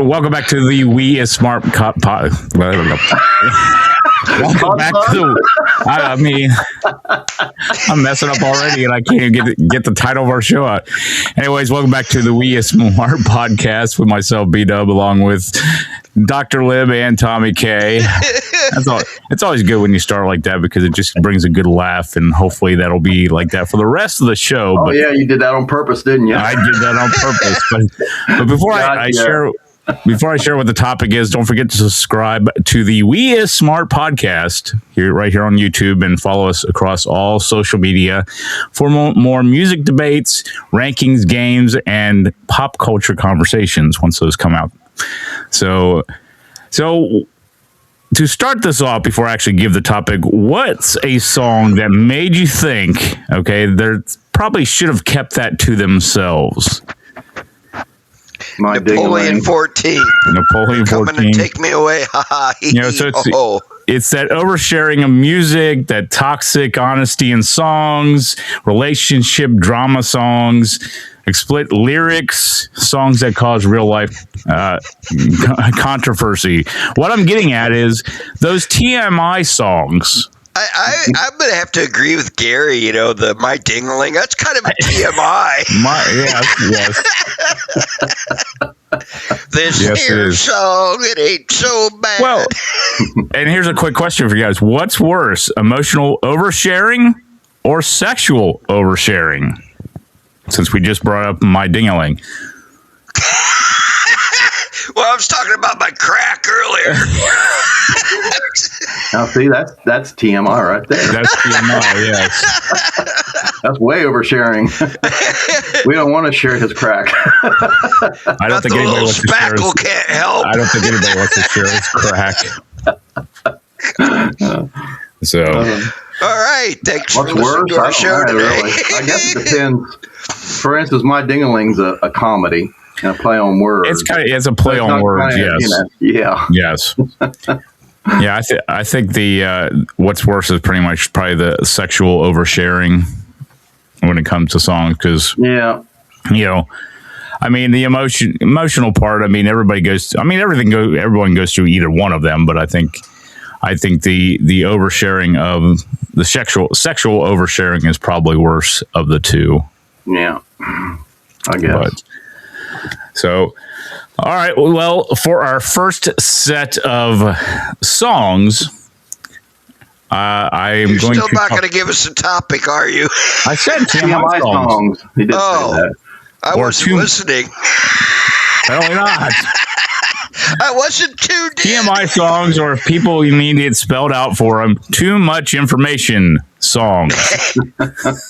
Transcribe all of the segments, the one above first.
welcome back to the We is Smart Welcome back to I'm messing up already and I can't get the title of our show out. Anyways, welcome back to the We is Smart podcast with myself, B-Dub, along with Dr. Lib and Tommy K. It's always good when you start like that because it just brings a good laugh, and hopefully that'll be like that for the rest of the show. Oh, yeah, you did that on purpose, didn't you? I did that on purpose. But before I share what the topic is, don't forget to subscribe to the We is Smart podcast right here on YouTube, and follow us across all social media for more music debates, rankings, games, and pop culture conversations once those come out. So to start this off, before I actually give the topic, what's a song that made you think, okay, they probably should have kept that to themselves? Napoleon 14. Napoleon 14. Coming to take me away. So it's that oversharing of music, that toxic honesty in songs, relationship drama songs, explicit lyrics, songs that cause real life controversy. What I'm getting at is those TMI songs. I'm going to have to agree with Gary, the My Ding-a-Ling. That's kind of a TMI. Yes. This here song, it ain't so bad. Well, and here's a quick question for you guys. What's worse, emotional oversharing or sexual oversharing? Since we just brought up My Ding-a-Ling. Well, I was talking about my crack earlier. Now, see, that's TMI right there. That's TMI, yes. That's way oversharing. We don't want to share his crack. I don't think anybody wants to share his, can't help. I don't think anybody wants to share his crack. So, all right. Thanks what's for listening to our show today. Really. I guess it depends. For instance, My Ding-a-Ling's a comedy and a play on words. It's a play on words. Yes. Yes. Yeah, I think the what's worse is probably the sexual oversharing when it comes to songs, because I mean the emotional part. I mean everyone goes through either one of them, but I think the oversharing of the sexual oversharing is probably worse of the two. Yeah, I guess. So, all right. Well, for our first set of songs, You're still not going to give us a topic, are you? I said TMI songs. He did say that. I wasn't listening. Apparently not. I wasn't tuned in. TMI songs, or if people need it spelled out for them, too much information songs.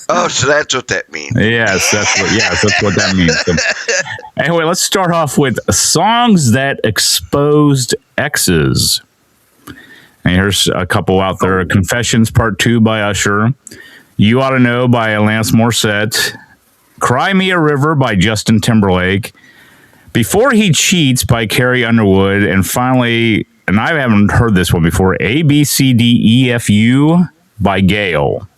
Oh, so that's what that means. Yes, that's what that means. So, anyway, let's start off with songs that exposed exes. And here's a couple out there. Confessions Part 2 by Usher. You Oughta Know by Alanis Morissette. Cry Me a River by Justin Timberlake. Before He Cheats by Carrie Underwood. And finally, and I haven't heard this one before, ABCDEFU by Gail.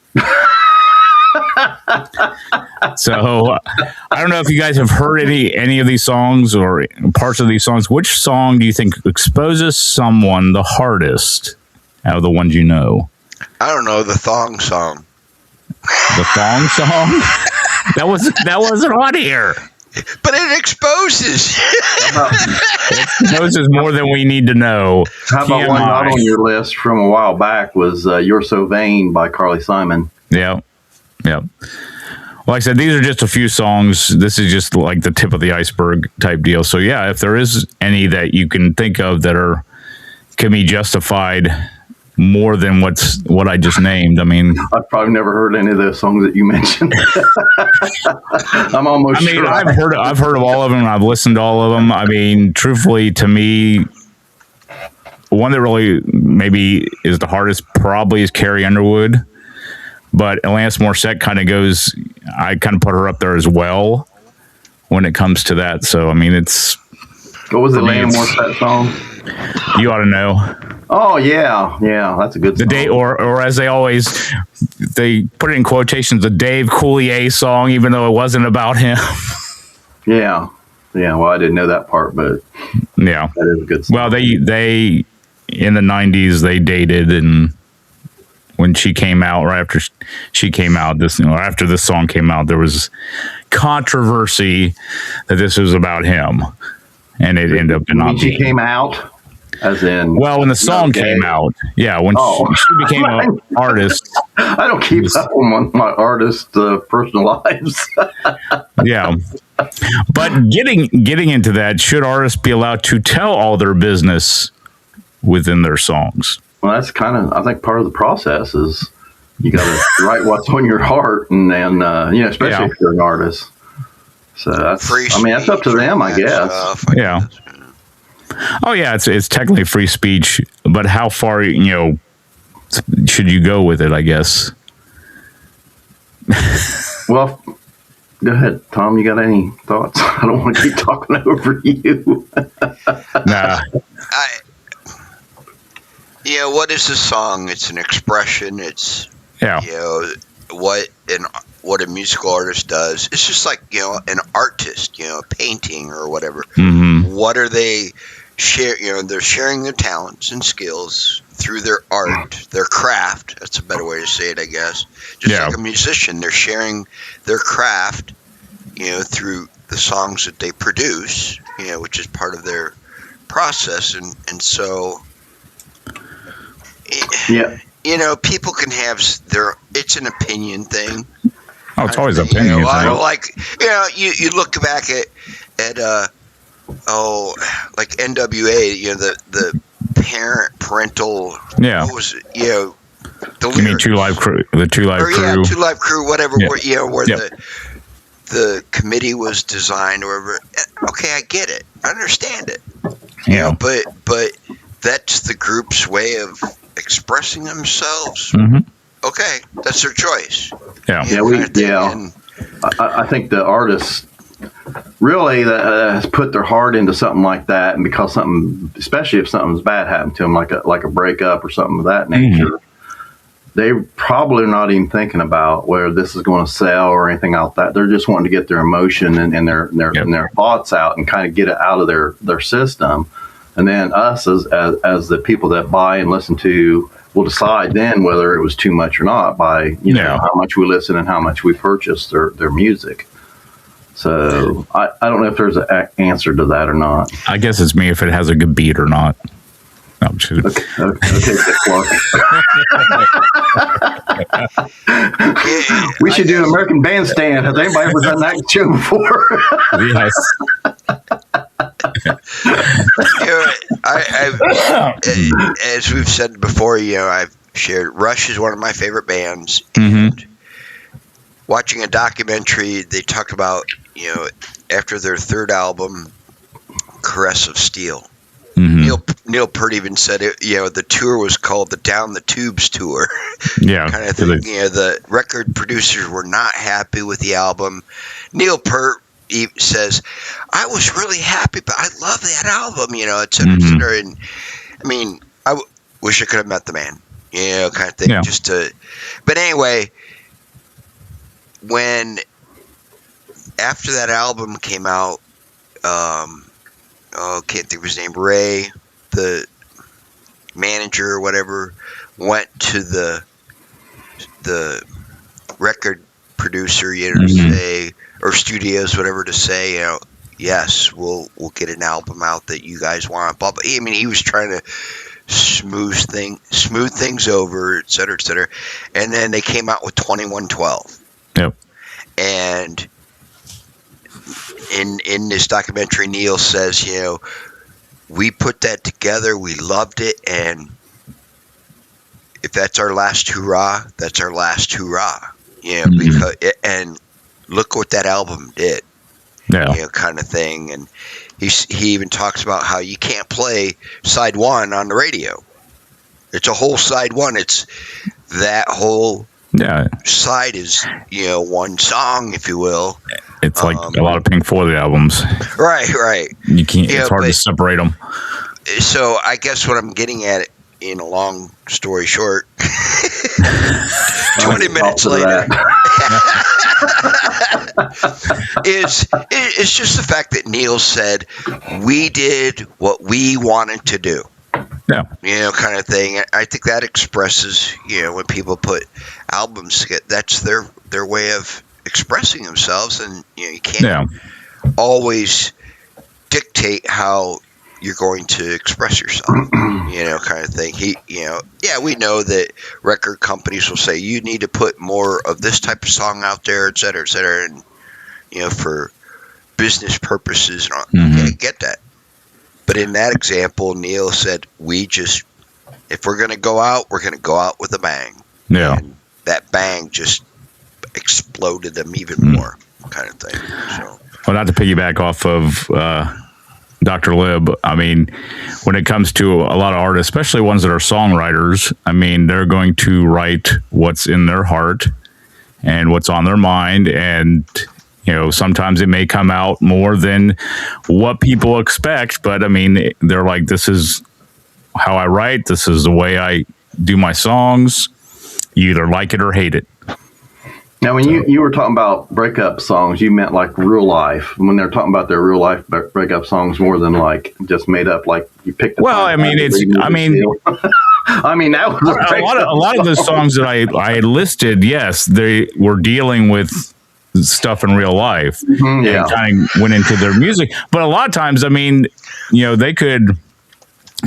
So I don't know if you guys have heard any of these songs or parts of these songs. Which song do you think exposes someone the hardest out of the ones you know? I don't know, the thong song. The thong song? That wasn't on here. But it exposes. It exposes more than we need to know. How about one not on your list from a while back was You're So Vain by Carly Simon. Yeah. Like I said, these are just a few songs. This is just like the tip of the iceberg type deal. So yeah, if there is any that you can think of that can be justified more than what I just named. I mean, I've probably never heard any of those songs that you mentioned. I'm almost sure. I've heard of all of them. I've listened to all of them. I mean, truthfully, to me, one that really maybe is the hardest probably is Carrie Underwood. But Alanis Morissette I kind of put her up there as well when it comes to that. So, I mean, it's... What was the Alanis Morissette song? You Oughta Know. Oh, yeah, that's a good song. Or as they put it in quotations, the Dave Coulier song, even though it wasn't about him. Yeah, Yeah, well, I didn't know that part, but Yeah. that is a good song. Well, they in the 90s they dated, and when she came out, right after she came out, after this song came out, there was controversy that this was about him, and it ended up not she being. came out, as in. Well, when the song came out, yeah, when she became an artist. I don't keep up on my artists' personal lives. Yeah, but getting into that, should artists be allowed to tell all their business within their songs? Well, that's kind of, I think, part of the process is you got to write what's on your heart, and then especially if you're an artist. So that's, that's up to them, I guess. Yeah. Oh yeah, it's technically free speech, but how far should you go with it? I guess. Well, go ahead, Tom. You got any thoughts? I don't want to keep talking over you. Nah. What is a song? It's an expression. It's what a musical artist does. It's just like an artist, a painting or whatever. Mm-hmm. What are they share? They're sharing their talents and skills through their art, their craft. That's a better way to say it, I guess. Just like a musician, they're sharing their craft, through the songs that they produce, which is part of their process, and so. Yeah. People can have it's an opinion thing. Oh, it's always an opinion thing. You look back at like NWA, the parental. Yeah. What was it? The you mean Two Live Crew? The Two Live Crew. Yeah, Two Live Crew, whatever. Yeah. Where the committee was designed, or whatever. Okay, I get it. I understand it. Yeah. But that's the group's way of expressing themselves. Mm-hmm. Okay, that's their choice. Yeah. I think the artists really has put their heart into something like that, and because something, especially if something's bad happened to them, like a breakup or something of that nature, they probably are not even thinking about where this is going to sell or anything like that. They're just wanting to get their emotion and their thoughts out and kind of get it out of their system. And then us as the people that buy and listen to will decide then whether it was too much or not by how much we listen and how much we purchase their music. So I don't know if there's an answer to that or not. I guess it's me if it has a good beat or not. No, I'm just Okay, we should do an American Bandstand. Has anybody ever done that show before? Yes. As we've said before, I've shared Rush is one of my favorite bands, Mm-hmm. and watching a documentary, they talk about after their third album, Caress of Steel. Mm-hmm. Neil Peart even said it. The tour was called the Down the Tubes tour. Yeah, kind of thing. The record producers were not happy with the album. Neil Peart says, "I was really happy, but I love that album." Et cetera, et cetera. And I mean, wish I could have met the man. Kind of thing. Yeah. But anyway, when after that album came out. Can't think of his name. Ray, the manager or whatever, went to the record producer, to say, or studios, whatever, to say, yes, we'll get an album out that you guys want. But I mean, he was trying to smooth things over, et cetera, et cetera. And then they came out with 2112. Yep. And in this documentary, Neil says, we put that together, we loved it, and if that's our last hurrah, that's our last hurrah. Because and look what that album did. Yeah. Kind of thing. And he even talks about how you can't play side one on the radio. It's a whole side one. It's that whole side is one song, if you will. It's like a lot of Pink Floyd albums. Right. You can't. It's hard to separate them. So I guess what I'm getting at, in a long story short, 20 minutes later. is just the fact that Neil said we did what we wanted to do. Yeah. Kind of thing. I think that expresses, when people put albums together, that's their way of expressing themselves, and you can't always dictate how you're going to express yourself, kind of thing. We know that record companies will say you need to put more of this type of song out there, et cetera, and for business purposes. I get that. But in that example, Neil said, if we're going to go out, we're going to go out with a bang. Yeah. And that bang just exploded them even more, kind of thing. So. Well, not to piggyback off of Dr. Lib, I mean, when it comes to a lot of artists, especially ones that are songwriters, I mean, they're going to write what's in their heart and what's on their mind, and sometimes it may come out more than what people expect, but I mean, they're like, this is how I write. This is the way I do my songs. You either like it or hate it. Now, when you were talking about breakup songs, you meant like real life. When they're talking about their real life breakup songs, more than like just made up, like you picked. Well, I mean, that was a lot of the songs that I listed. Yes, they were dealing with stuff in real life, and kind of went into their music. But a lot of times, I mean, they could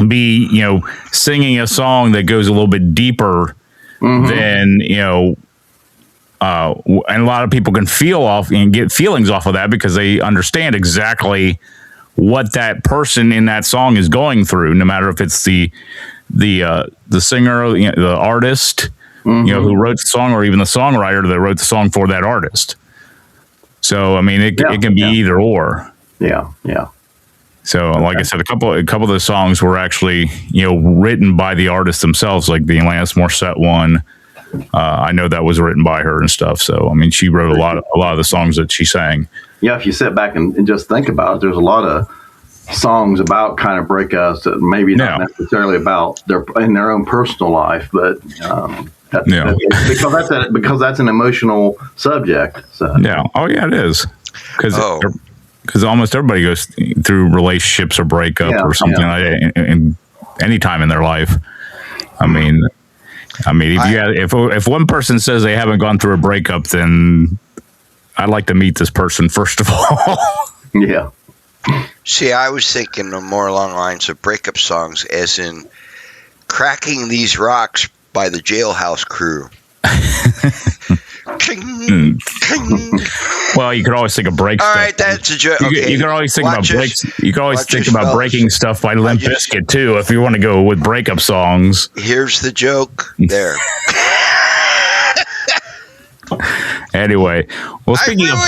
be, singing a song that goes a little bit deeper than, and a lot of people can feel off and get feelings off of that because they understand exactly what that person in that song is going through, no matter if it's the singer, the artist, who wrote the song, or even the songwriter that wrote the song for that artist. So, I mean, it can be either or. Yeah, yeah. So, like I said, a couple of the songs were actually, written by the artists themselves, like the Alanis Morissette one. I know that was written by her and stuff. So, I mean, she wrote a lot of the songs that she sang. Yeah, if you sit back and just think about it, there's a lot of songs about kind of breakups that maybe not necessarily about in their own personal life, but because that's an emotional subject. So. Yeah. Oh, yeah, it is. Because almost everybody goes through relationships or breakup or something like that in any time in their life. I mean, if one person says they haven't gone through a breakup, then I'd like to meet this person first of all. Yeah. See, I was thinking more along the lines of breakup songs, as in "Cracking These Rocks" by the Jailhouse Crew. Cling, cling. Well, you could always think of break stuff. All right, that's a joke. You can always think about breaks. You can always think about breaking stuff by Limp Bizkit too, if you want to go with breakup songs. Here's the joke. There. Anyway, well, speaking of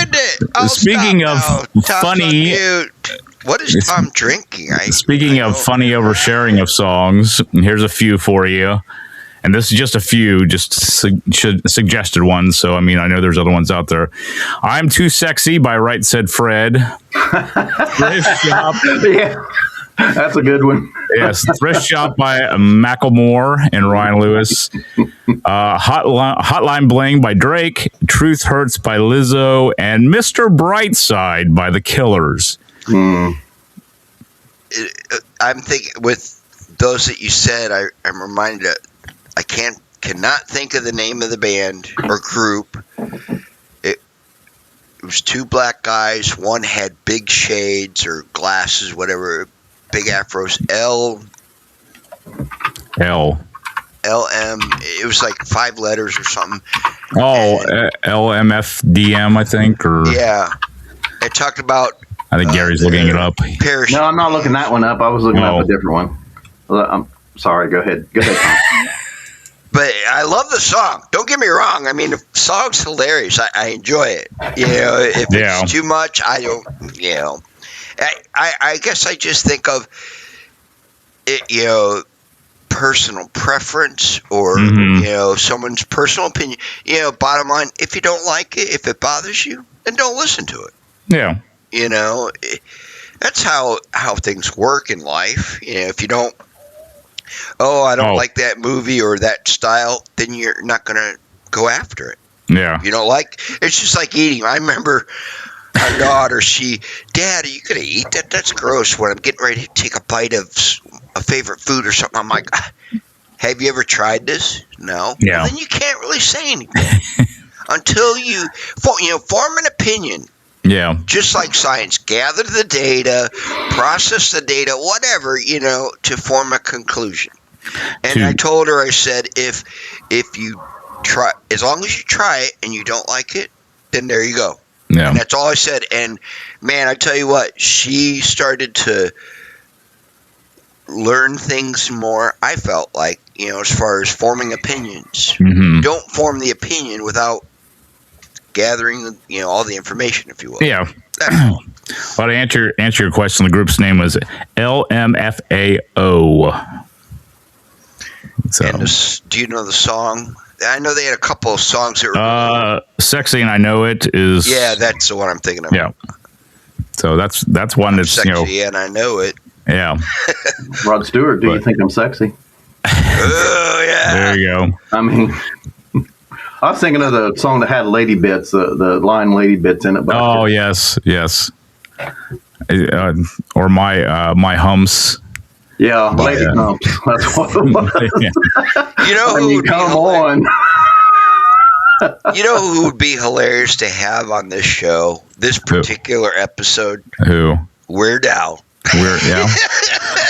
funny, what is Tom drinking? Speaking of funny oversharing of songs, here's a few for you. And this is just a few, just suggested ones. So, I mean, I know there's other ones out there. "I'm Too Sexy" by Right Said Fred. "Thrift Shop." Yeah, that's a good one. Yes, "Thrift Shop" by Macklemore and Ryan Lewis. Hotline Bling by Drake. "Truth Hurts" by Lizzo. And "Mr. Brightside" by The Killers. I'm thinking, with those that you said, I'm reminded that I cannot think of the name of the band or group. It was two black guys. One had big shades or glasses, whatever, big afros. LM. It was like 5 letters or something. Oh, LMFDM, I think. Or yeah, it talked about. I think Gary's looking it up. No, I'm not looking that one up. I was looking up a different one. I'm sorry. Go ahead, Tom. But I love the song. Don't get me wrong. I mean, the song's hilarious. I enjoy it. If it's too much, I don't. I guess I just think of it. Personal preference or someone's personal opinion. Bottom line, if you don't like it, if it bothers you, then don't listen to it. Yeah. That's how things work in life. If you don't. I don't like that movie or that style, then you're not going to go after it. Yeah. You know, like, it's just like eating. I remember our daughter, Dad, are you going to eat that? That's gross. When I'm getting ready to take a bite of a favorite food or something, I'm like, have you ever tried this? No. Yeah. Well, then you can't really say anything until you form an opinion. Yeah. Just like science, gather the data, process the data, whatever, to form a conclusion. And I told her, I said, if you try, as long as you try it and you don't like it, then there you go. Yeah. And that's all I said. And man, I tell you what, she started to learn things more. I felt like, as far as forming opinions. Mm-hmm. Don't form the opinion without gathering, all the information, if you will. Yeah. Well, to answer your question, the group's name was LMFAO. So, and do you know the song? I know they had a couple of songs that were "Sexy" and "I Know It" is. Yeah, that's the one I'm thinking of. Yeah. So that's one that's sexy and I know it. Yeah. Rod Stewart, do you think I'm sexy? Oh yeah. There you go. I mean, I was thinking of the song that had lady bits, the line "lady bits" in it. But yes. Or my humps. Yeah, lady humps. That's what it was. Yeah. Come on. You know who would be hilarious to have on this show, this particular episode? Who? Weird Al. Yeah.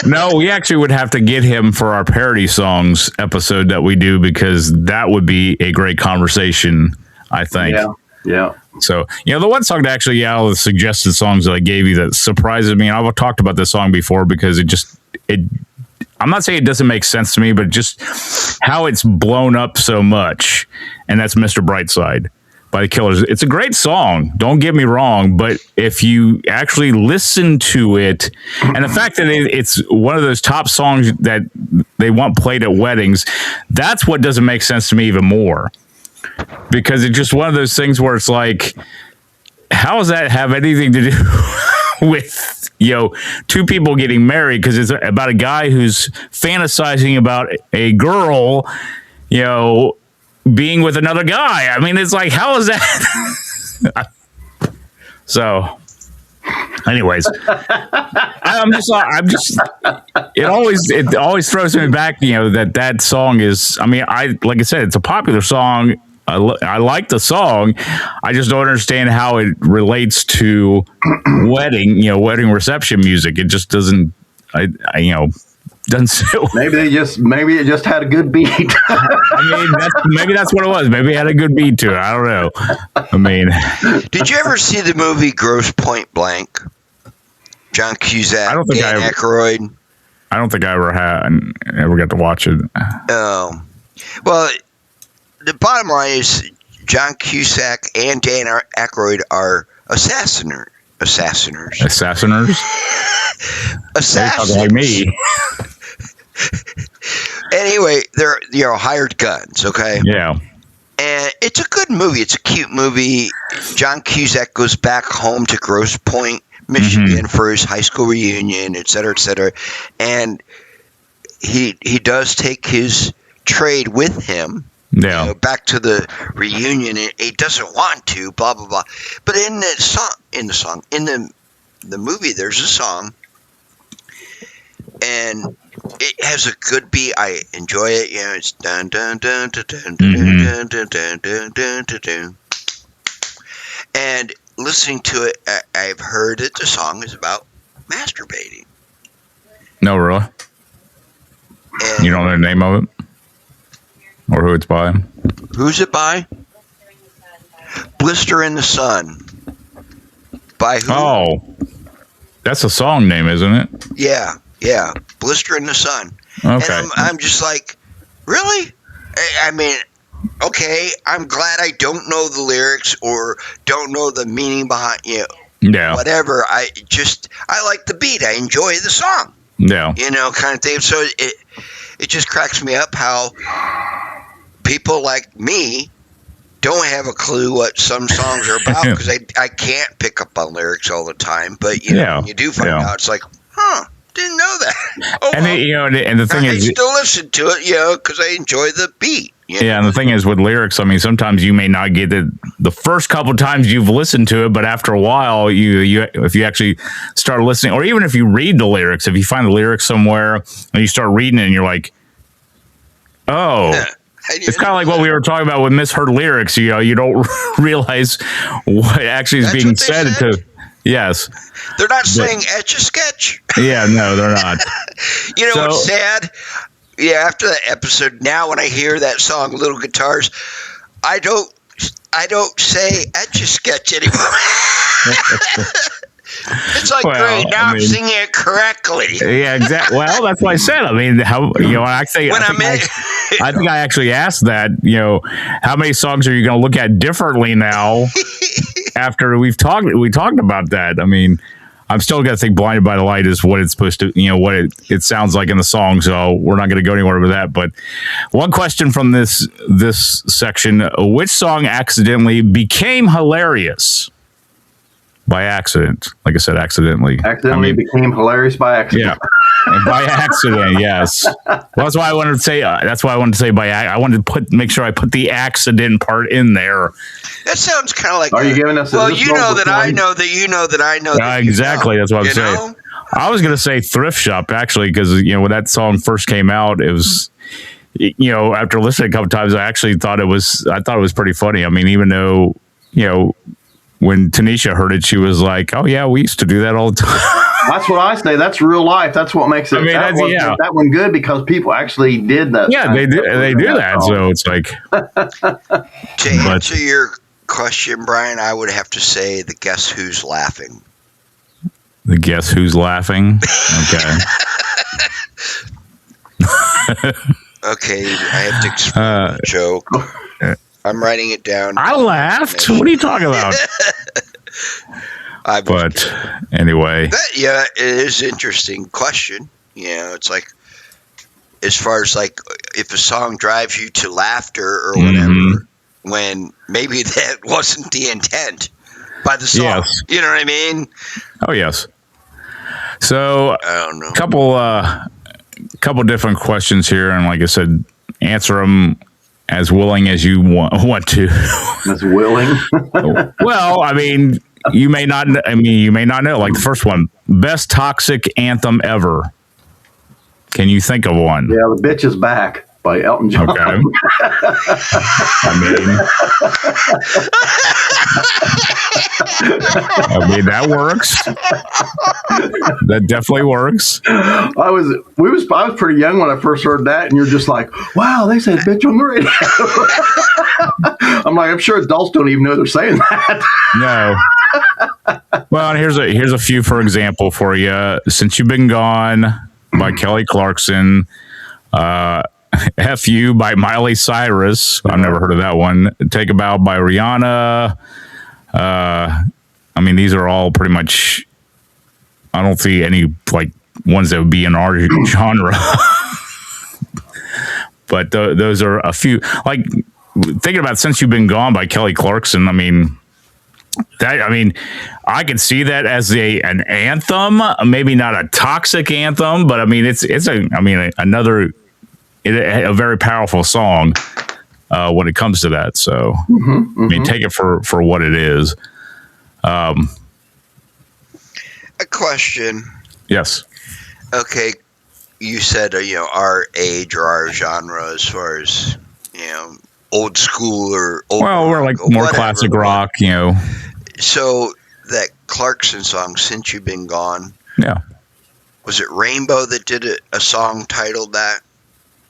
No, we actually would have to get him for our parody songs episode that we do, because that would be a great conversation, I think. Yeah. So, the one song that actually, all the suggested songs that I gave you that surprises me, and I've talked about this song before because I'm not saying it doesn't make sense to me, but just how it's blown up so much, and that's Mr. Brightside by the Killers. It's a great song, don't get me wrong, but if you actually listen to it, and the fact that it's one of those top songs that they want played at weddings, that's what doesn't make sense to me even more. Because it's just one of those things where it's like, how does that have anything to do with, two people getting married? Because it's about a guy who's fantasizing about a girl, being with another guy. I mean, it's like, how is that? So, anyways, it always throws me back, that song is, like I said, it's a popular song. I like the song. I just don't understand how it relates to wedding reception music. It just doesn't, doesn't sit. Maybe it just had a good beat. Maybe that's what it was. Maybe it had a good beat to it. I don't know. Did you ever see the movie Gross Point Blank? John Cusack, Dan Aykroyd. I don't think I ever got to watch it. Oh, well. The bottom line is John Cusack and Dan Aykroyd are assassiners. Like me. Anyway, they're hired guns, okay? Yeah. And it's a good movie. It's a cute movie. John Cusack goes back home to Grosse Pointe, Michigan for his high school reunion, et cetera, et cetera. And he does take his trade with him. Yeah. Back to the reunion. He doesn't want to, blah blah blah. But in the movie, there's a song, and it has a good beat. I enjoy it. It's dun dun dun dun dun dun dun dun dun dun dun dun. And listening to it, I've heard that the song is about masturbating. No, really? And you don't know the name of it? Or who it's by? Who's it by? Blister in the Sun. By who? Oh, that's a song name, isn't it? Yeah. Blister in the Sun. Okay. And I'm just like, really? Okay, I'm glad I don't know the lyrics or don't know the meaning behind, whatever. I like the beat. I enjoy the song. Yeah. Kind of thing. So it just cracks me up how people like me don't have a clue what some songs are about, because I can't pick up on lyrics all the time. But when you do find out, it's like, didn't know that. Oh, and the thing is, I still listen to it, because I enjoy the beat. Yeah, and the thing is with lyrics, I mean, sometimes you may not get it the first couple times you've listened to it, but after a while, you if you actually start listening, or even if you read the lyrics, if you find the lyrics somewhere and you start reading it, and you're like, oh. Yeah. It's kind of like what we were talking about with misheard lyrics. You don't realize what actually is being said. Yes. They're not saying Etch-a-Sketch. Yeah, no, they're not. What's sad? Yeah, after that episode, now when I hear that song, Little Guitars, I don't say Etch-a-Sketch anymore. It's like, great, now I'm singing it correctly. Yeah, exactly. Well, that's what I said. I mean, I think I actually asked that, how many songs are you going to look at differently now after we talked about that? I mean, I'm still going to think Blinded by the Light is what it's supposed to, what it sounds like in the song. So we're not going to go anywhere with that. But one question from this section, which song accidentally became hilarious? By accident. Like I said, accidentally. Became hilarious by accident. Yeah. And by accident, yes. Well, that's why I wanted to say. I wanted to make sure I put the accident part in there. That sounds kind of like. Are you giving us? Well, you know that I know that you know that I know. Exactly. That's what I'm saying. I was going to say Thrift Shop actually, because when that song first came out, it was. After listening a couple times, I actually thought it was pretty funny. I mean, even though when Tanisha heard it, she was like, "Oh yeah, we used to do that all the time." That's what I say. That's real life. That's what makes it. I mean, that one good because people actually did that. Yeah, they do. They do that. So it's like. To answer your question, Brian, I would have to say the Guess Who's Laughing. The Guess Who's Laughing. Okay. Okay, I have to explain the joke. I'm writing it down. I laughed. What are you talking about? But anyway. It is an interesting question. It's like, as far as like, if a song drives you to laughter or whatever, when maybe that wasn't the intent by the song. Yes. You know what I mean? Oh, yes. So, I don't know. Couple different questions here. And like I said, answer them as willing as you want to. As willing? Well, I mean, you may not know. Like the first one, best toxic anthem ever. Can you think of one? Yeah, The Bitch Is Back by Elton John. Okay. I mean, that works. That definitely works. I was pretty young when I first heard that, and you're just like, wow, they said bitch on the radio. I'm like, I'm sure adults don't even know they're saying that. No. Well, and here's a few for example for you. Since You've Been Gone by Kelly Clarkson. F You by Miley Cyrus. I've never heard of that one. Take a Bow by Rihanna. I mean, these are all pretty much. I don't see any like ones that would be in our genre. But those are a few. Like thinking about Since You've Been Gone by Kelly Clarkson. I mean, I could see that as an anthem. Maybe not a toxic anthem, but I mean, it's another. A very powerful song when it comes to that. So, I mean, take it for what it is. A question. Yes. Okay. You said, our age or our genre as far as, old school or old. Well, we're like more whatever, classic rock, So that Clarkson song, Since You've Been Gone. Yeah. Was it Rainbow that did a song titled that?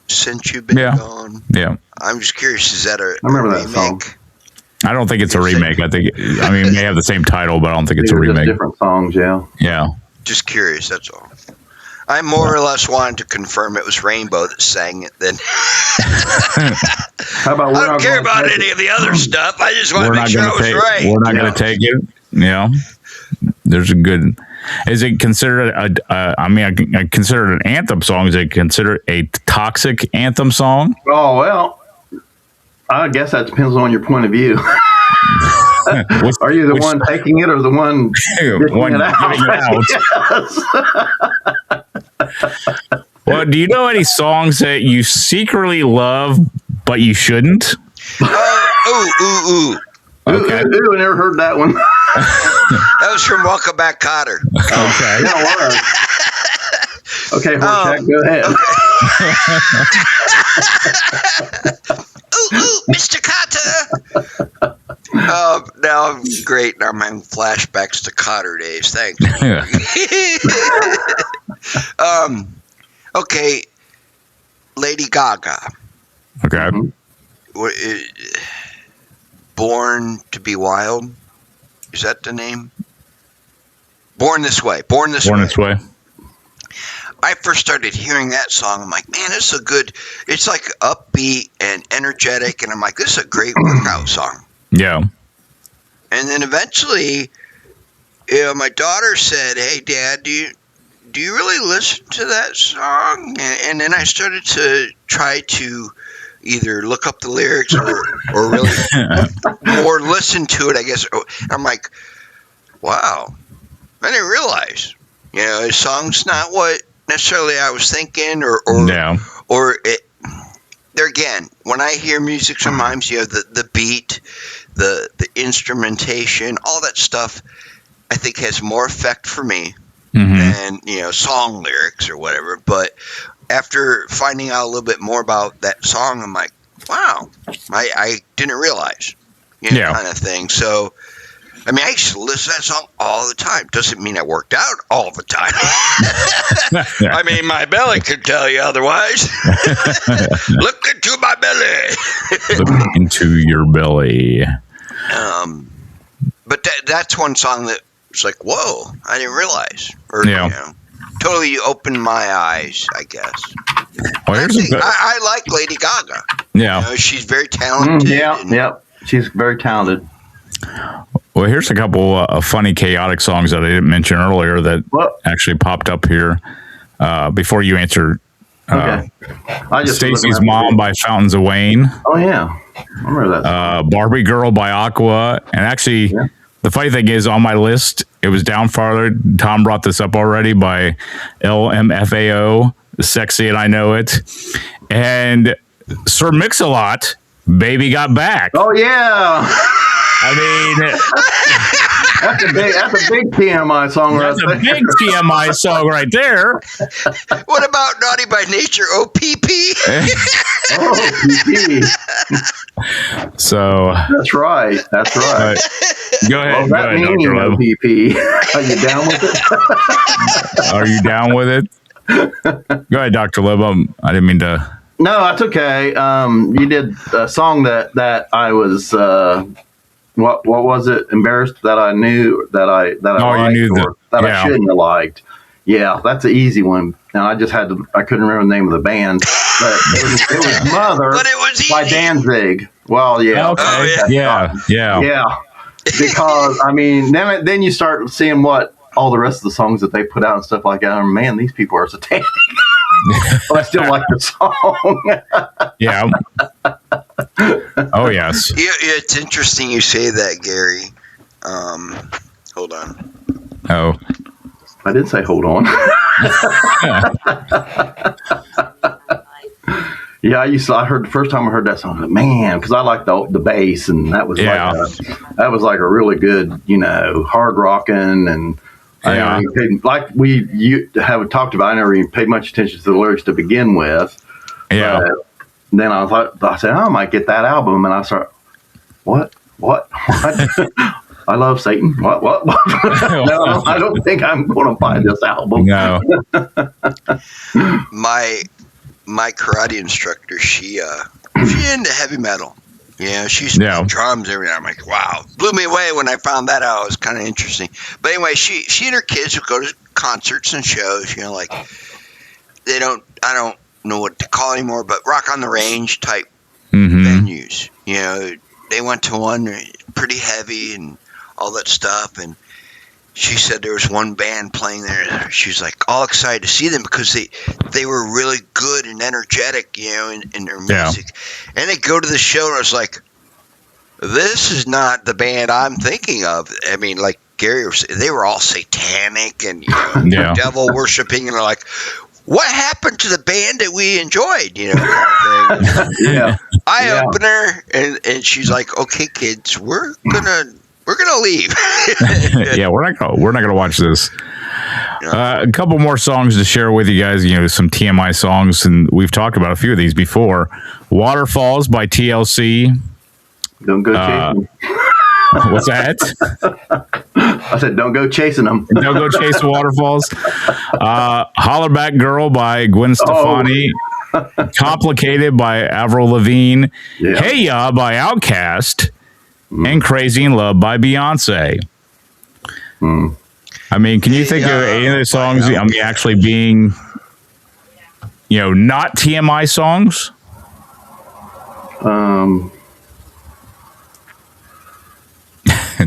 Since You've Been Gone. Yeah. I'm just curious, is that a remember remake? That song. I don't think it's a remake. I think it may have the same title, but I don't think it's a remake. Different songs, yeah. Yeah. Just curious, that's all. I more or less wanted to confirm it was Rainbow that sang it then. How about I don't care about any of the other stuff. I just want to make sure it was right. We're not going to take it. There's a good. Is it considered I consider it an anthem song. Is it considered a toxic anthem song? Oh, well, I guess that depends on your point of view. Are you the one taking it or the one giving it out? Well, do you know any songs that you secretly love, but you shouldn't. Ooh. Okay. Ooh, I never heard that one. That was from Welcome Back, Cotter. Okay. Yeah, it was. Okay, Horseshack, go ahead. Ooh, Mr. Cotter. Now I'm great. Now I'm having flashbacks to Cotter days. Thanks. Okay, Lady Gaga. Okay. Mm-hmm. What, Born to be Wild? Is that the name? Born This Way. Born This Way. I first started hearing that song. I'm like, man, this is a good. It's like upbeat and energetic, and I'm like, this is a great workout song. Yeah. And then eventually, my daughter said, "Hey, Dad, do you really listen to that song?" And then I started to try to either look up the lyrics or really or listen to it, I guess. I'm like, wow, I didn't realize, the song's not what necessarily I was thinking, or it. There again, when I hear music, sometimes the beat, the instrumentation, all that stuff, I think has more effect for me than song lyrics or whatever. But after finding out a little bit more about that song, I'm like, wow, I didn't realize, kind of thing. So, I mean, I used to listen to that song all the time. Doesn't mean I worked out all the time. I mean, my belly could tell you otherwise. Look into my belly. Look into your belly. But that's one song that was like, whoa, I didn't realize. Or, totally opened my eyes, I guess. Well, I like Lady Gaga. Yeah. She's very talented. She's very talented. Well, here's a couple of funny, chaotic songs that I didn't mention earlier that actually popped up here before you answer. Okay. Stacy's Mom by Fountains of Wayne. Oh, yeah. I remember that song. Barbie Girl by Aqua. And actually, the funny thing is, on my list, it was down farther. Tom brought this up already by LMFAO, Sexy and I Know It. And Sir Mix-a-Lot, Baby Got Back. Oh, yeah. I mean, that's a big TMI song right there. That's a big TMI song right there. What about Naughty by Nature, OPP? OPP. So that's right. Go ahead. Well, that meaning OPP. Are you down with it? Are you down with it? Go ahead, Dr. Lib. I didn't mean to. No, that's okay. You did a song that I was. What was it? Embarrassed that I knew that I liked that I shouldn't have liked. Yeah, that's an easy one. Now I couldn't remember the name of the band, but it was Mother by Danzig. Well, yeah. Okay. Yeah. Because I mean, then you start seeing what all the rest of the songs that they put out and stuff like that. And man, these people are satanic. But I still like the song. Yeah. Oh, yes. Yeah, it's interesting you say that, Gary. Hold on. Oh. I did say hold on. Yeah, I heard the first time I heard that song, man, because I like the bass, and that was like a really good, hard rocking, and you have talked about. I never even paid much attention to the lyrics to begin with. Yeah. Then I said, I might get that album, and I started, what? I love Satan. What? No, I don't think I'm going to buy this album. No. My karate instructor, she into heavy metal. She's drums, everything. I'm like, wow, blew me away when I found that out. It was kind of interesting. But anyway, she and her kids would go to concerts and shows. I don't know what to call anymore, but Rock on the Range type venues. They went to one pretty heavy and all that stuff, and she said there was one band playing there. She was like all excited to see them because they were really good and energetic, in their music. And they go to the show, and I was like, this is not the band I'm thinking of. I mean, like Gary was saying, they were all satanic and devil worshiping, and they're like, what happened to the band that we enjoyed, kind of thing. Yeah. Eye opener, and she's like, okay, kids, we're gonna leave. Yeah, we're not gonna watch this. A couple more songs to share with you guys. Some TMI songs, and we've talked about a few of these before. Waterfalls by TLC. Don't go chasing. What's that? I said, don't go chasing them. Don't go chase waterfalls. Holler Back Girl by Gwen Stefani. Complicated by Avril Lavigne. Yeah. Hey Ya by Outkast. And Crazy in Love by Beyonce. I mean, can you think of any of the songs actually being, not TMI songs?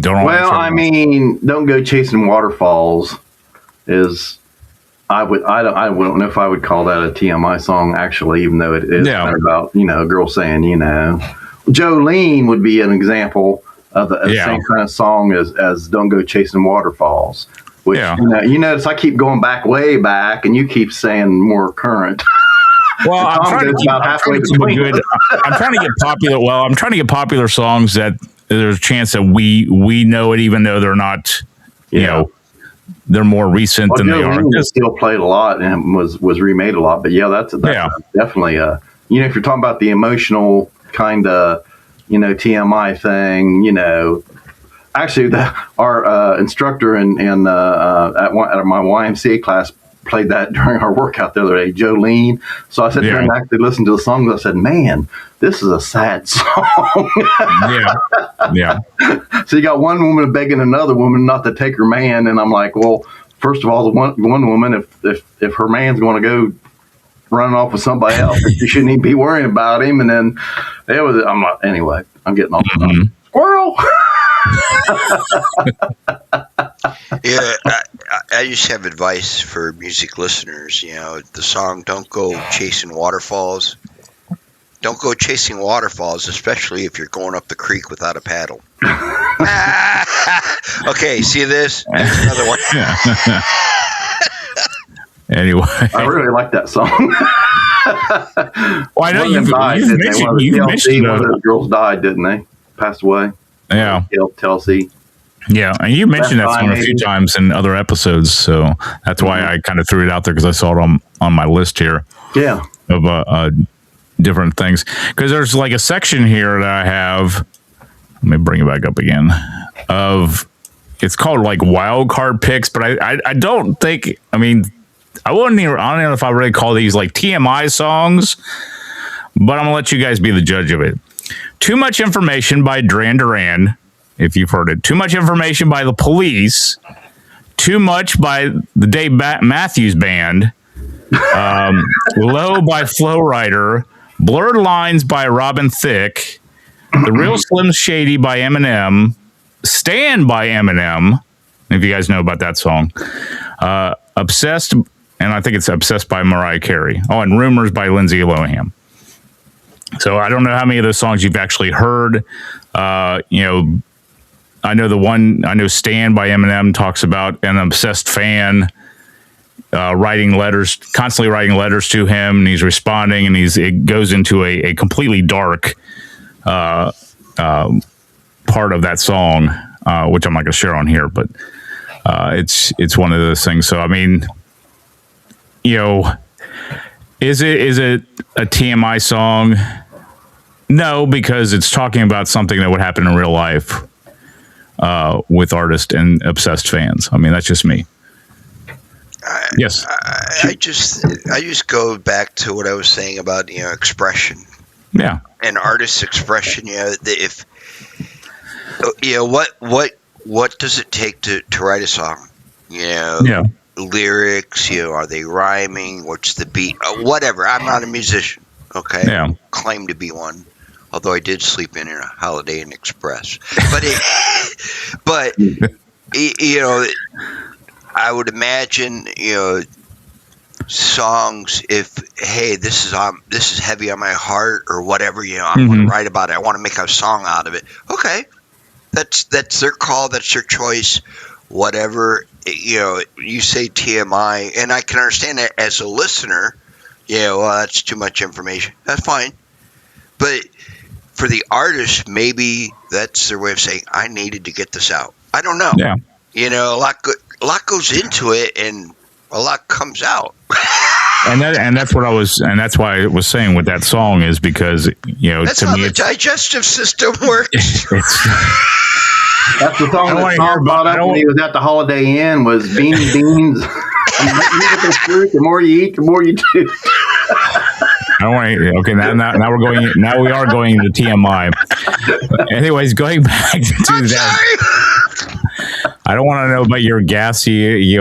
Don't go chasing waterfalls is I don't know if I would call that a TMI song actually, even though it is kind of about a girl saying Jolene would be an example of the same kind of song as Don't Go Chasing Waterfalls. Which, you notice I keep going way back, and you keep saying more current. Well, I'm trying to get popular. Well, I'm trying to get popular songs that there's a chance that we know it, even though they're not. They're more recent than they are. Still played a lot and was remade a lot. But that's definitely if you're talking about the emotional kind of TMI thing, actually, our instructor at my YMCA class played that during our workout the other day, Jolene. So I sat there and actually listened to the song. I said, "Man, this is a sad song." Yeah. So you got one woman begging another woman not to take her man, and I'm like, well, first of all, the one woman, if her man's going to go running off with somebody else, she shouldn't even be worrying about him. And then I'm like, anyway, I'm getting off the squirrel. I just have advice for music listeners. The song "Don't Go Chasing Waterfalls." Don't go chasing waterfalls, especially if you're going up the creek without a paddle. Okay, see this? There's another one. Anyway, I really like that song. Well, I know you've mentioned one of those girls died, didn't they? Passed away. Yeah. TLC. Yeah, and you mentioned that song a few times in other episodes, so that's why I kind of threw it out there, because I saw it on my list here. Yeah. Of different things, because there's like a section here that I have. Let me bring it back up again. It's called like wild card picks, but I don't think. I mean, I don't know if I really call these like TMI songs, but I'm gonna let you guys be the judge of it. Too Much Information by Duran Duran, if you've heard it. Too Much Information by The Police. Too Much by the Dave Matthews Band. Low by Flo Rida. Blurred Lines by Robin Thicke. The Real Slim Shady by Eminem. Stand by Eminem, if you guys know about that song. Obsessed, and I think it's Obsessed by Mariah Carey. Oh, and Rumors by Lindsay Lohan. So I don't know how many of those songs you've actually heard. I know Stand by Eminem talks about an obsessed fan constantly writing letters to him, and he's responding, and it goes into a completely dark part of that song, which I'm not going to share on here, but it's one of those things. So I mean, is it a TMI song? No, because it's talking about something that would happen in real life with artists and obsessed fans. I mean, that's just me. Yes. I just go back to what I was saying about expression. Yeah. And artist expression. If what does it take to write a song? Lyrics. Are they rhyming? What's the beat? Whatever. I'm not a musician. Okay. Yeah. Claim to be one. Although I did sleep in a Holiday Inn Express, but I would imagine, songs. If this is heavy on my heart or whatever, I want to write about it. I want to make a song out of it. Okay, that's their call. That's their choice. Whatever you say TMI, and I can understand that as a listener. Yeah, well, that's too much information. That's fine. But for the artist, maybe that's their way of saying, I needed to get this out. I don't know. Yeah. A lot goes into it, and a lot comes out. And that's what I was, and that's why I was saying with that song is because that's to how me the digestive system works. That's the song that Tom brought up when he was at the Holiday Inn was Beanie Beans. The more you eat, the more you do. I don't want to. Okay, now we're going. Now we are going to TMI. Anyways, going back to that. I don't want to know about your gassy,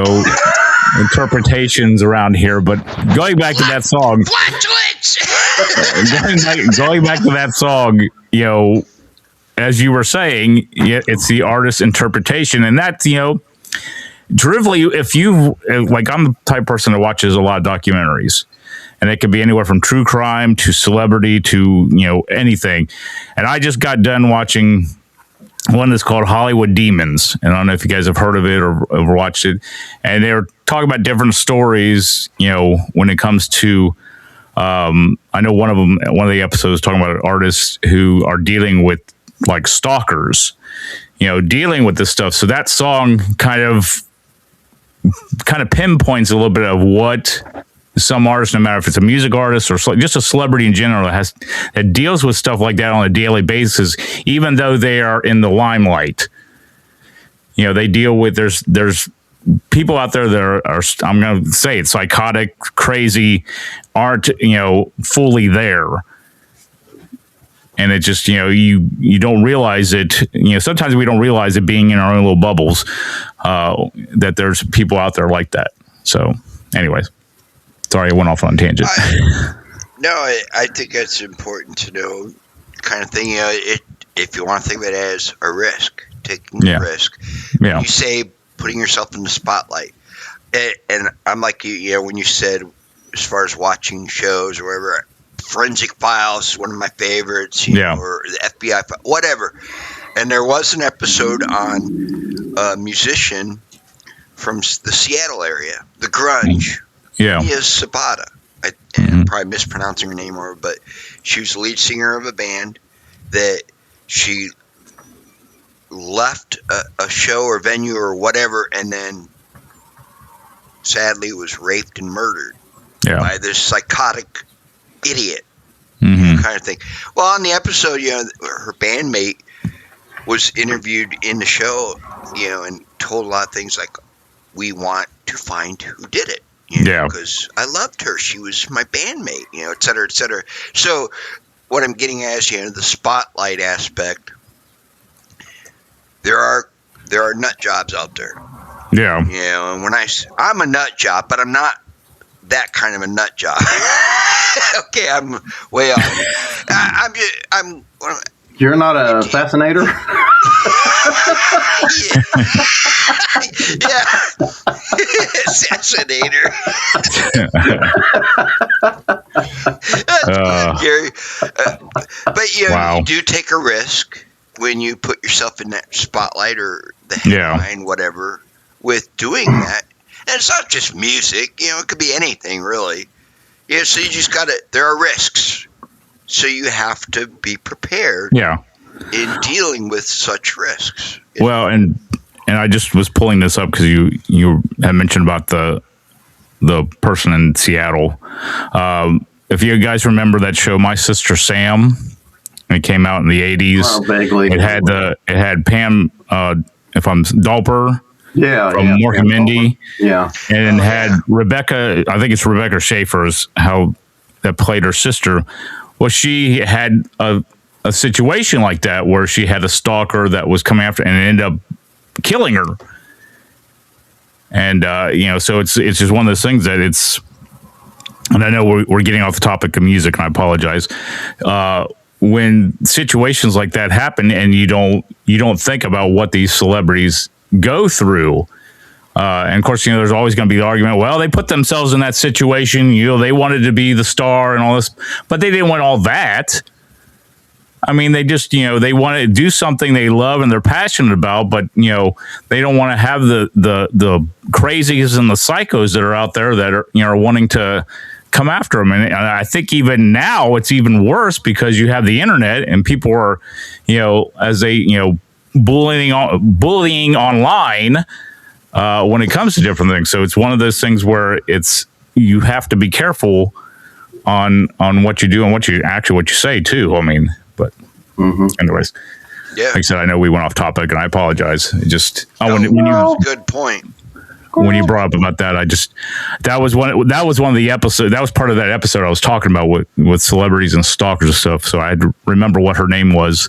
interpretations around here, but going back to that song. going back to that song, as you were saying, it's the artist's interpretation, and that's truthfully, if you like, I'm the type of person that watches a lot of documentaries. And it could be anywhere from true crime to celebrity to, anything. And I just got done watching one that's called Hollywood Demons. And I don't know if you guys have heard of it or watched it. And they were talking about different stories, when it comes to, I know one of the episodes talking about artists who are dealing with like stalkers, dealing with this stuff. So that song kind of pinpoints a little bit of what some artists, no matter if it's a music artist or just a celebrity in general, that deals with stuff like that on a daily basis, even though they are in the limelight. They deal with there's people out there that are I'm going to say it, psychotic, crazy, aren't fully there, and it just you don't realize it. Sometimes we don't realize it being in our own little bubbles that there's people out there like that. So, anyways. Sorry, I went off on a tangent. I think that's important to know, kind of thing. If you want to think of it as a risk, taking a risk. Yeah. You say putting yourself in the spotlight, and I'm like you. When you said as far as watching shows or whatever, Forensic Files is one of my favorites. Or the FBI, whatever. And there was an episode on a musician from the Seattle area, the grunge. Yeah. Mia Zapata. I'm probably mispronouncing her name, but she was the lead singer of a band that she left a show or venue or whatever, and then sadly was raped and murdered by this psychotic idiot kind of thing. Well, on the episode, her bandmate was interviewed in the show, and told a lot of things like, we want to find who did it. Because I loved her. She was my bandmate, et cetera, et cetera. So what I'm getting at is, the spotlight aspect. There are nut jobs out there. Yeah. And when I'm a nut job, but I'm not that kind of a nut job. Okay, I'm way off. You're not a fascinator? Yeah. Assassinator. That's Gary. But you do take a risk when you put yourself in that spotlight or the headline, whatever, with doing that. And it's not just music, it could be anything really. So you just there are risks. So you have to be prepared in dealing with such risks. Well, and I just was pulling this up because you had mentioned about the person in Seattle. If you guys remember that show, My Sister Sam, it came out in the 80s. Oh, vaguely. It had Pam Dalper. From Mork and Mindy. Yeah. And had Rebecca, I think it's Rebecca Schaefer is how that played her sister. Well, she had a situation like that where she had a stalker that was coming after and ended up killing her. And, so it's just one of those things that it's, and I know we're getting off the topic of music and I apologize. When situations like that happen and you don't think about what these celebrities go through. And of course, there's always going to be the argument, well, they put themselves in that situation, they wanted to be the star and all this, but they didn't want all that. I mean, they just, they want to do something they love and they're passionate about, but, they don't want to have the crazies and the psychos that are out there that are, wanting to come after them. And I think even now it's even worse because you have the internet and people are, as they, bullying online when it comes to different things. So it's one of those things where you have to be careful on what you do and what you say too. I mean, but anyways, yeah. Like I said, I know we went off topic and I apologize. It just, good point. When you brought up about that, that was one of the episodes. That was part of that episode I was talking about with celebrities and stalkers and stuff. So I had to remember what her name was,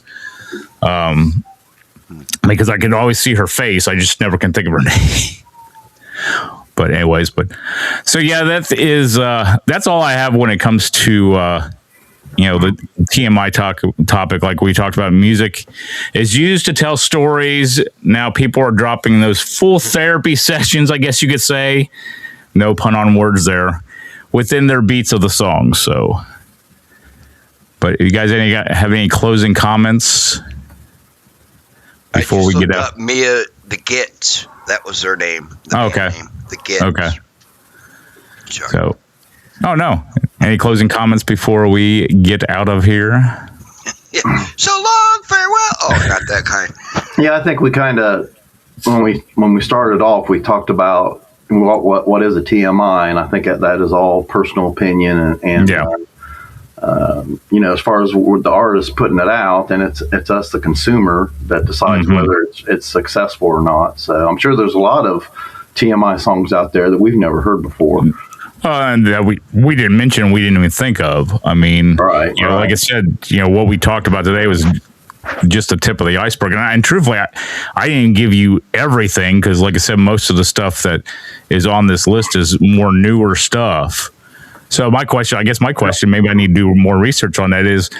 because I could always see her face. I just never can think of her name. But anyways, so yeah, that's all I have when it comes to the TMI topic. Like we talked about, music is used to tell stories. Now people are dropping those full therapy sessions, I guess you could say. No pun on words there, within their beats of the song. So, but you guys have any closing comments before we get out? Mia the Gets. That was her name. Okay. Name, the Gets. Okay. Sorry. So, no. Any closing comments before we get out of here? Yeah. So long, farewell. Oh, not that kind. Yeah, I think we kind of when we started off, we talked about what is a TMI, and I think that is all personal opinion and yeah. As far as the artist putting it out, then it's us, the consumer, that decides whether it's successful or not. So I'm sure there's a lot of TMI songs out there that we've never heard before. And that we didn't mention, we didn't even think of. I mean, right. Like I said, what we talked about today was just the tip of the iceberg. And truthfully, I didn't give you everything because, like I said, most of the stuff that is on this list is more newer stuff. So my question, maybe I need to do more research on that, is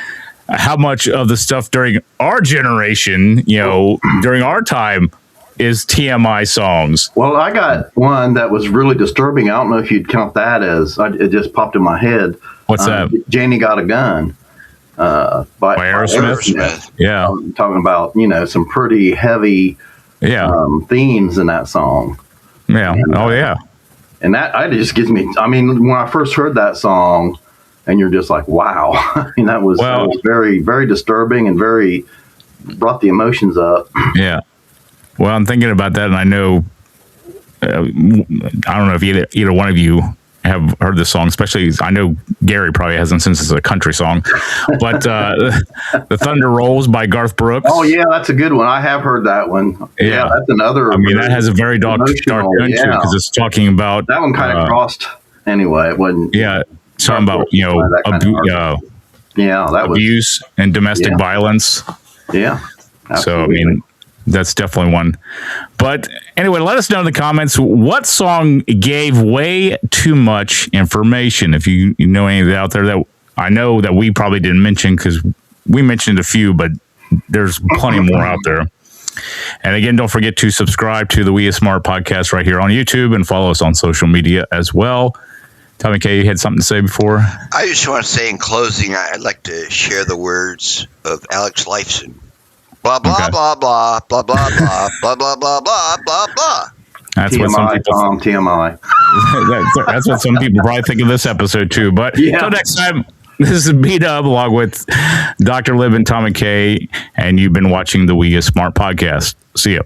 how much of the stuff during our generation, during our time, is TMI songs? Well, I got one that was really disturbing. I don't know if you'd count that as, it just popped in my head. What's that? Janie Got a Gun. By Aerosmith. Yeah. I'm talking about, some pretty heavy themes in that song. Yeah. And, yeah. And that just gives me, when I first heard that song, and you're just like, wow. That was very, very disturbing and brought the emotions up. Yeah. Well, I'm thinking about that, and I know, I don't know if either one of you have heard this song, especially, I know Gary probably hasn't, since it's a country song, but The Thunder Rolls by Garth Brooks. Oh, yeah, that's a good one. I have heard that one. Yeah, that's another. That has a very dark country because it's talking about. That one kind of crossed anyway. It wasn't. Yeah, it's talking about, abuse and domestic violence. Yeah. Absolutely. So, that's definitely one. But anyway, let us know in the comments what song gave way too much information. If you know any of it out there that I know that we probably didn't mention, because we mentioned a few, but there's plenty more out there. And again, don't forget to subscribe to the We Are Smart podcast right here on YouTube and follow us on social media as well. Tommy K, you had something to say before? I just want to say in closing, I'd like to share the words of Alex Lifeson. Blah, blah, blah, blah, blah, blah, blah, blah, blah, blah, blah, blah, blah. That's TMI, what some people TMI. That's what some people probably think of this episode too. But until next time, this is B-Dub along with Dr. Lib and Tommy K, and you've been watching the We Are Smart podcast. See ya.